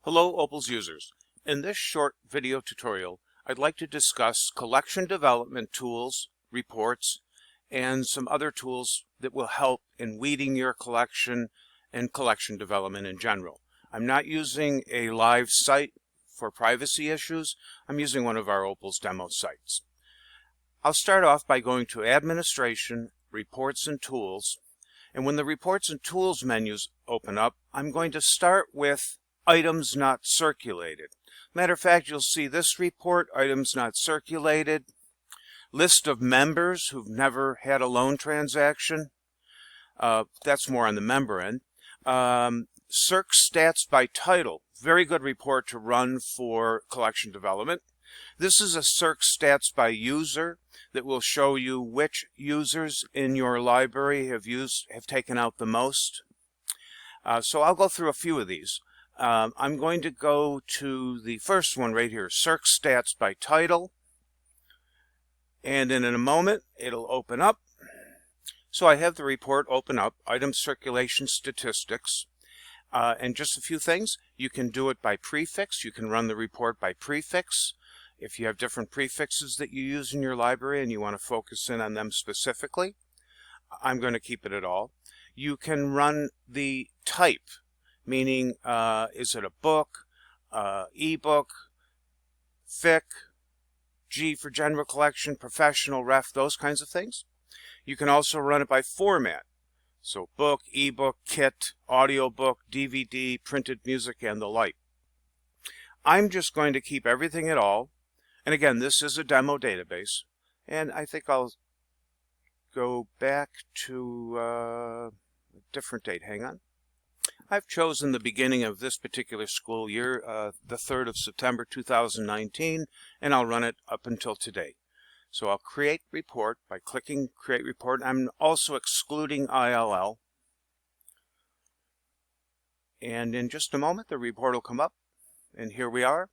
Hello Opals users. In this short video tutorial, I'd like to discuss collection development tools, reports, and some other tools that will help in weeding your collection and collection development in general. I'm not using a live site for privacy issues. I'm using one of our Opals demo sites. I'll start off by going to Administration, Reports and Tools, and when the Reports and Tools menus open up, I'm going to start with Items Not Circulated. Matter of fact, you'll see this report, Items Not Circulated, list of members who've never had a loan transaction. That's more on the member end. Circ Stats by Title, very good report to run for collection development. This is a circ Stats by User that will show you which users in your library have taken out the most. So I'll go through a few of these. I'm going to go to the first one right here, circ Stats by Title, and in a moment it'll open up. So I have the report open up, Item Circulation Statistics, and just a few things. You can do it by prefix. You can run the report by prefix. If you have different prefixes that you use in your library and you want to focus in on them specifically, I'm going to keep it at all. You can run the type, meaning is it a book, ebook, FIC, G for general collection, professional, ref, those kinds of things. You can also run it by format. So book, ebook, kit, audiobook, DVD, printed music, and the like. I'm just going to keep everything at all. And again, this is a demo database. And I think I'll go back to a different date. Hang on. I've chosen the beginning of this particular school year, the 3rd of September 2019, and I'll run it up until today. So I'll create report by clicking Create Report. I'm also excluding ILL. And in just a moment, the report will come up, and here we are.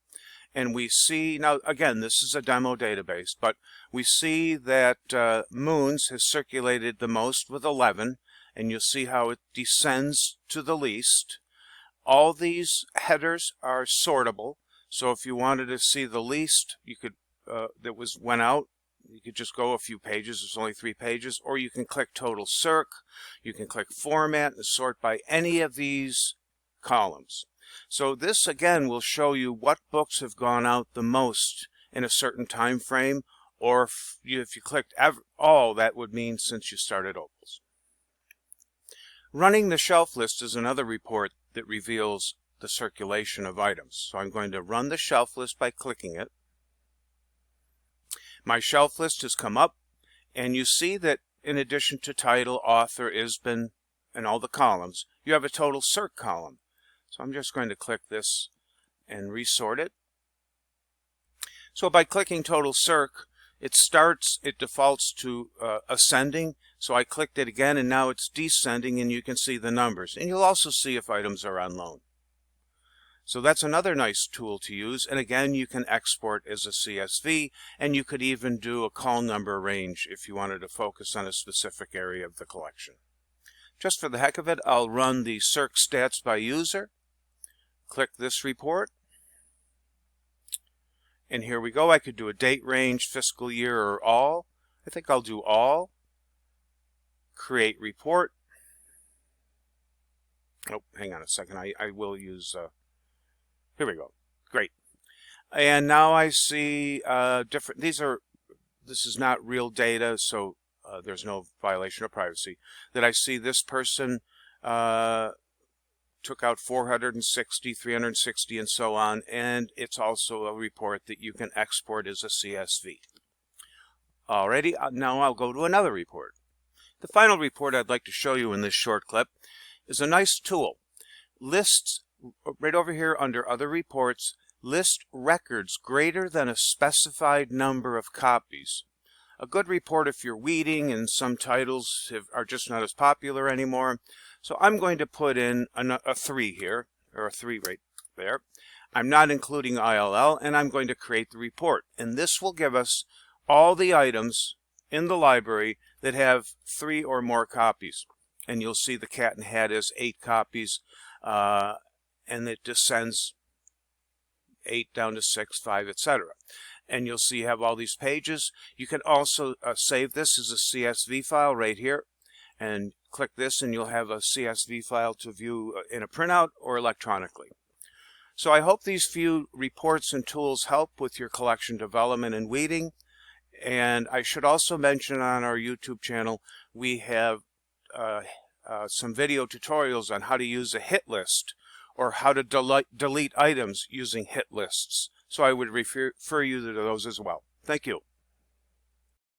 And we see, now again, this is a demo database, but we see that Moons has circulated the most with 11. And you'll see how it descends to the least. All these headers are sortable. So if you wanted to see the least, you could went out, you could just go a few pages. There's only 3 pages. Or you can click Total Circ. You can click Format and sort by any of these columns. So this again will show you what books have gone out the most in a certain time frame. Or if you clicked all, that would mean since you started Opals. Running the shelf list is another report that reveals the circulation of items. So I'm going to run the shelf list by clicking it. My shelf list has come up, and you see that in addition to title, author, ISBN, and all the columns, you have a total circ column. So I'm just going to click this and resort it. So by clicking total circ, it defaults to ascending. So I clicked it again, and now it's descending, and you can see the numbers. And you'll also see if items are on loan. So that's another nice tool to use. And again, you can export as a CSV, and you could even do a call number range if you wanted to focus on a specific area of the collection. Just for the heck of it, I'll run the circ Stats by User. Click this report. And here we go. I could do a date range, fiscal year, or all. I think I'll do all. Create report. Oh, hang on a second. I will use, here we go. Great. And now I see this is not real data, so there's no violation of privacy. That I see this person took out 460, 360, and so on, and it's also a report that you can export as a CSV. Alrighty, now I'll go to another report. The final report I'd like to show you in this short clip is a nice tool. Lists, right over here under Other Reports, list records greater than a specified number of copies. A good report if you're weeding and some titles are just not as popular anymore. So I'm going to put in a 3 here, or a 3 right there. I'm not including ILL, and I'm going to create the report. And this will give us all the items in the library that have 3 or more copies. And you'll see the cat and hat is 8 copies, and it descends 8 down to 6, 5, etc. And you'll see you have all these pages. You can also save this as a CSV file right here, and click this and you'll have a CSV file to view in a printout or electronically. So I hope these few reports and tools help with your collection development and weeding. And I should also mention on our YouTube channel we have some video tutorials on how to use a hit list or how to delete items using hit lists. So I would refer you to those as well. Thank you.